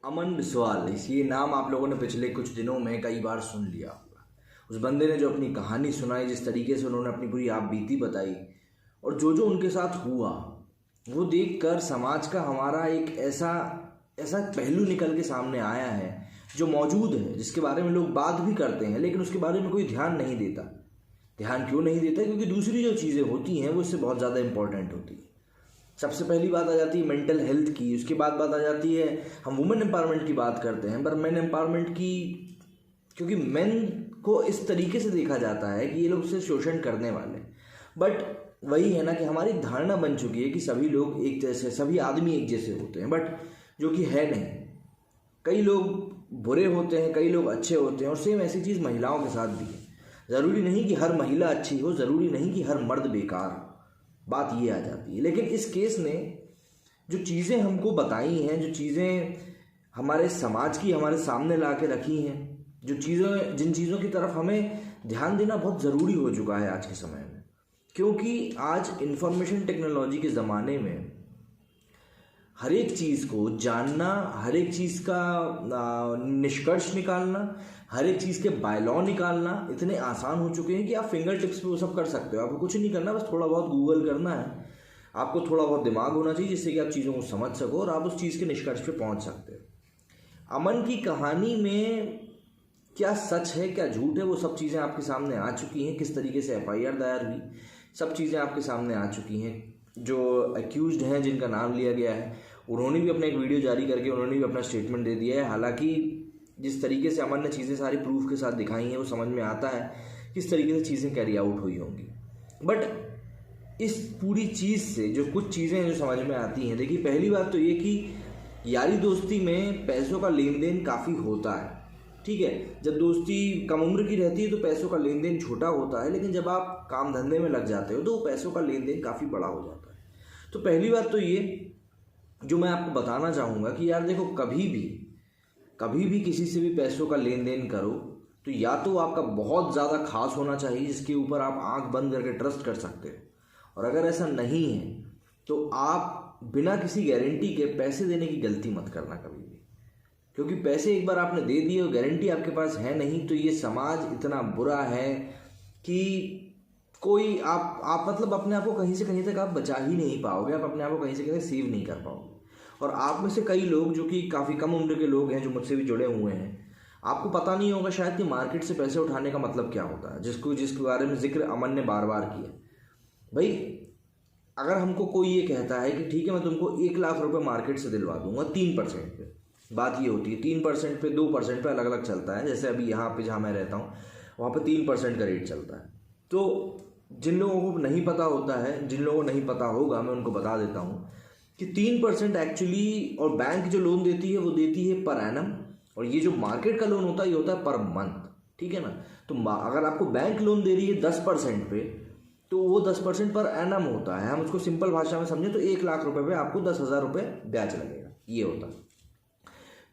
अमन बिस्वाल, ये नाम आप लोगों ने पिछले कुछ दिनों में कई बार सुन लिया होगा। उस बंदे ने जो अपनी कहानी सुनाई, जिस तरीके से उन्होंने अपनी पूरी आप बीती बताई और जो जो उनके साथ हुआ, वो देखकर समाज का हमारा एक ऐसा ऐसा पहलू निकल के सामने आया है जो मौजूद है, जिसके बारे में लोग बात भी करते हैं लेकिन उसके बारे में कोई ध्यान नहीं देता। ध्यान क्यों नहीं देता? क्योंकि दूसरी जो चीज़ें होती हैं वो इससे बहुत ज़्यादा इंपॉर्टेंट होती है। सबसे पहली बात आ जाती है मेंटल हेल्थ की, उसके बाद बात आ जाती है हम वुमेन एम्पावरमेंट की बात करते हैं, पर मेन एम्पावरमेंट की, क्योंकि मेन को इस तरीके से देखा जाता है कि ये लोग उससे शोषण करने वाले। बट वही है ना कि हमारी धारणा बन चुकी है कि सभी लोग एक जैसे, सभी आदमी एक जैसे होते हैं, बट जो कि है नहीं। कई लोग बुरे होते हैं, कई लोग अच्छे होते हैं, और सेम ऐसी चीज़ महिलाओं के साथ भी है। ज़रूरी नहीं कि हर महिला अच्छी हो, ज़रूरी नहीं कि हर मर्द बेकार हो, बात ये आ जाती है। लेकिन इस केस ने जो चीज़ें हमको बताई हैं, जो चीज़ें हमारे समाज की हमारे सामने ला के रखी हैं, जिन चीज़ों की तरफ हमें ध्यान देना बहुत ज़रूरी हो चुका है आज के समय में, क्योंकि आज इंफॉर्मेशन टेक्नोलॉजी के ज़माने में हर एक चीज़ को जानना, हर एक चीज़ का निष्कर्ष निकालना, हर एक चीज़ के बायलॉ निकालना इतने आसान हो चुके हैं कि आप फिंगर टिप्स पे वो सब कर सकते हो। आपको कुछ नहीं करना, बस थोड़ा बहुत गूगल करना है। आपको थोड़ा बहुत दिमाग होना चाहिए जिससे कि आप चीज़ों को समझ सको और आप उस चीज़ के निष्कर्ष पे पहुंच सकते हो। अमन की कहानी में क्या सच है क्या झूठ है, वो सब चीज़ें आपके सामने आ चुकी हैं। किस तरीके से FIR दायर हुई, सब चीज़ें आपके सामने आ चुकी हैं। जो अक्यूज्ड हैं, जिनका नाम लिया गया है, उन्होंने भी अपना एक वीडियो जारी करके उन्होंने भी अपना स्टेटमेंट दे दिया है। हालांकि जिस तरीके से अमन ने चीज़ें सारी प्रूफ के साथ दिखाई हैं, वो समझ में आता है किस तरीके से चीज़ें कैरी आउट हुई होंगी। बट इस पूरी चीज़ से जो कुछ चीज़ें हैं जो समझ में आती हैं, देखिए पहली बात तो ये कि यारी दोस्ती में पैसों का लेन देन काफ़ी होता है। ठीक है, जब दोस्ती कम उम्र की रहती है तो पैसों का लेन देन छोटा होता है, लेकिन जब आप काम धंधे में लग जाते हो तो पैसों का लेन देन काफ़ी बड़ा हो जाता है। तो पहली बात तो ये जो मैं आपको बताना चाहूँगा कि यार देखो, कभी भी किसी से भी पैसों का लेन देन करो तो या तो आपका बहुत ज़्यादा खास होना चाहिए जिसके ऊपर आप आंख बंद करके ट्रस्ट कर सकते हो, और अगर ऐसा नहीं है तो आप बिना किसी गारंटी के पैसे देने की गलती मत करना कभी भी। क्योंकि पैसे एक बार आपने दे दिए और गारंटी आपके पास है नहीं, तो ये समाज इतना बुरा है कि कोई आप मतलब अपने आप को कहीं से कहीं तक आप बचा ही नहीं पाओगे, आप अपने आप को कहीं से कहीं सेव नहीं कर पाओगे। और आप में से कई लोग जो कि काफ़ी कम उम्र के लोग हैं, जो मुझसे भी जुड़े हुए हैं, आपको पता नहीं होगा शायद कि मार्केट से पैसे उठाने का मतलब क्या होता है, जिसके बारे में जिक्र अमन ने बार बार किया। भाई, अगर हमको कोई ये कहता है कि ठीक है मैं तुमको 1 लाख रुपए मार्केट से दिलवा दूंगा 3% पे, बात ये होती है 3% पे 2% पे अलग अलग चलता है। जैसे अभी यहाँ पे जहाँ मैं रहता हूँ वहाँ पे 3% का रेट चलता है। तो जिन लोगों को नहीं पता होता है, जिन लोगों को नहीं पता होगा, मैं उनको बता देता हूँ कि 3% एक्चुअली, और बैंक जो लोन देती है वो देती है पर एनम, और ये जो मार्केट का लोन होता है ये होता है पर मंथ। ठीक है ना? तो अगर आपको बैंक लोन दे रही है 10% पे, तो वो 10% पर एनम होता है। हम उसको सिंपल भाषा में समझें तो 1 लाख रुपए पे आपको 10,000 रुपये ब्याज लगेगा, ये होता है।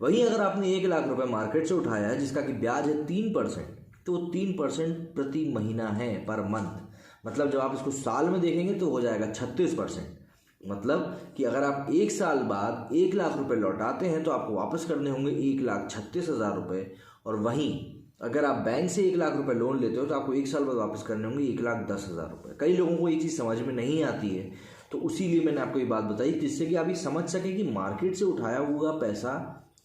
वहीं अगर आपने 1 लाख रुपए मार्केट से उठाया है जिसका कि ब्याज है 3%, तो 3% प्रति महीना है, पर मंथ। मतलब जब आप इसको साल में देखेंगे तो हो जाएगा 36%। मतलब कि अगर आप 1 साल बाद 1 लाख रुपए लौटाते हैं तो आपको वापस करने होंगे 1,36,000 रुपये। और वहीं अगर आप बैंक से 1 लाख रुपए लोन लेते हो तो आपको 1 साल बाद वापस करने होंगे 1,10,000 रुपये। कई लोगों को ये चीज़ समझ में नहीं आती है, तो उसीलिए मैंने आपको ये बात बताई जिससे कि आप ये समझ सकें कि मार्केट से उठाया हुआ पैसा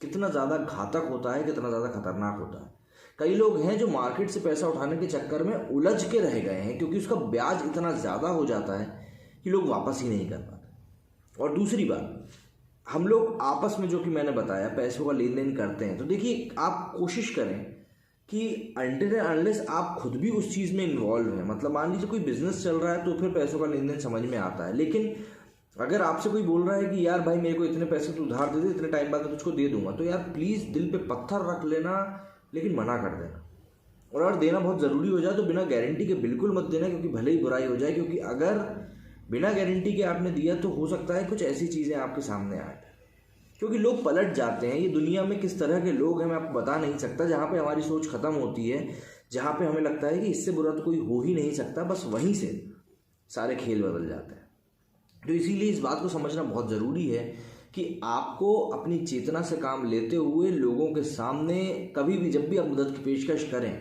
कितना ज़्यादा घातक होता है, कितना ज़्यादा खतरनाक होता है। कई लोग हैं जो मार्केट से पैसा उठाने के चक्कर में उलझ के रह गए हैं, क्योंकि उसका ब्याज इतना ज़्यादा हो जाता है कि लोग वापस ही नहीं कर पाते। और दूसरी बात, हम लोग आपस में, जो कि मैंने बताया, पैसों का लेन देन करते हैं, तो देखिए आप कोशिश करें कि अनटिल एंड अनलेस आप खुद भी उस चीज़ में इन्वॉल्व हैं। मतलब मान लीजिए कोई बिजनेस चल रहा है तो फिर पैसों का लेन देन समझ में आता है, लेकिन अगर आपसे कोई बोल रहा है कि यार भाई मेरे को इतने पैसे तू उधार दे दे, इतने टाइम बाद मैं तुझको दे दूंगा, तो यार प्लीज़ दिल पे पत्थर रख लेना, लेकिन मना कर देना। और अगर देना बहुत ज़रूरी हो जाए तो बिना गारंटी के बिल्कुल मत देना, क्योंकि भले ही बुराई हो जाए। क्योंकि अगर बिना गारंटी के आपने दिया तो हो सकता है कुछ ऐसी चीज़ें आपके सामने आए, क्योंकि लोग पलट जाते हैं। ये दुनिया में किस तरह के लोग हैं मैं आपको बता नहीं सकता। जहाँ पे हमारी सोच ख़त्म होती है, जहाँ पे हमें लगता है कि इससे बुरा तो कोई हो ही नहीं सकता, बस वहीं से सारे खेल बदल जाते हैं। तो इसीलिए इस बात को समझना बहुत ज़रूरी है कि आपको अपनी चेतना से काम लेते हुए लोगों के सामने कभी भी जब भी आप मदद की पेशकश करें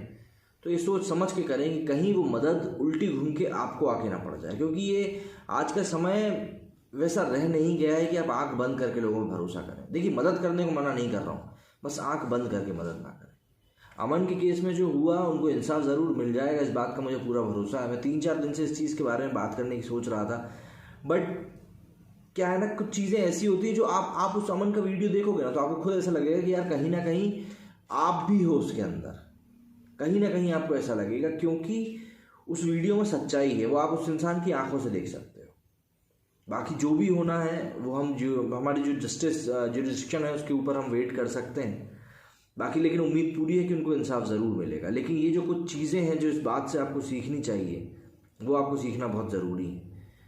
तो ये सोच समझ के करें कि कहीं वो मदद उल्टी घूम के आपको आके ना पड़ जाए, क्योंकि ये आज का समय वैसा रह नहीं गया है कि आप आंख बंद करके लोगों पर भरोसा करें। देखिए, मदद करने को मना नहीं कर रहा हूँ, बस आंख बंद करके मदद ना करें। अमन के केस में जो हुआ उनको इंसाफ ज़रूर मिल जाएगा, इस बात का मुझे पूरा भरोसा है। मैं 3-4 दिन से इस चीज़ के बारे में बात करने की सोच रहा था, बट क्या है ना, कुछ चीज़ें ऐसी होती है जो आप उस अमन का वीडियो देखोगे ना तो आपको खुद ऐसा लगेगा कि यार कहीं ना कहीं आप भी हो उसके अंदर, कहीं ना कहीं आपको ऐसा लगेगा, क्योंकि उस वीडियो में सच्चाई है, वो आप उस इंसान की आंखों से देख सकते हो। बाकी जो भी होना है वो हमारी जो जस्टिस जुरिडिक्शन है उसके ऊपर हम वेट कर सकते हैं। बाकी लेकिन उम्मीद पूरी है कि उनको इंसाफ ज़रूर मिलेगा। लेकिन ये जो कुछ चीज़ें हैं जो इस बात से आपको सीखनी चाहिए, वो आपको सीखना बहुत ज़रूरी है,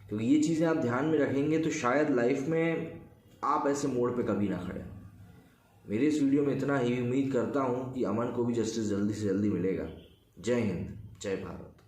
क्योंकि ये चीज़ें आप ध्यान में रखेंगे तो शायद लाइफ में आप ऐसे मोड़ पे कभी ना खड़े। मेरे इस वीडियो में इतना ही। उम्मीद करता हूँ कि अमन को भी जस्टिस जल्दी से जल्दी मिलेगा। जय हिंद, जय भारत।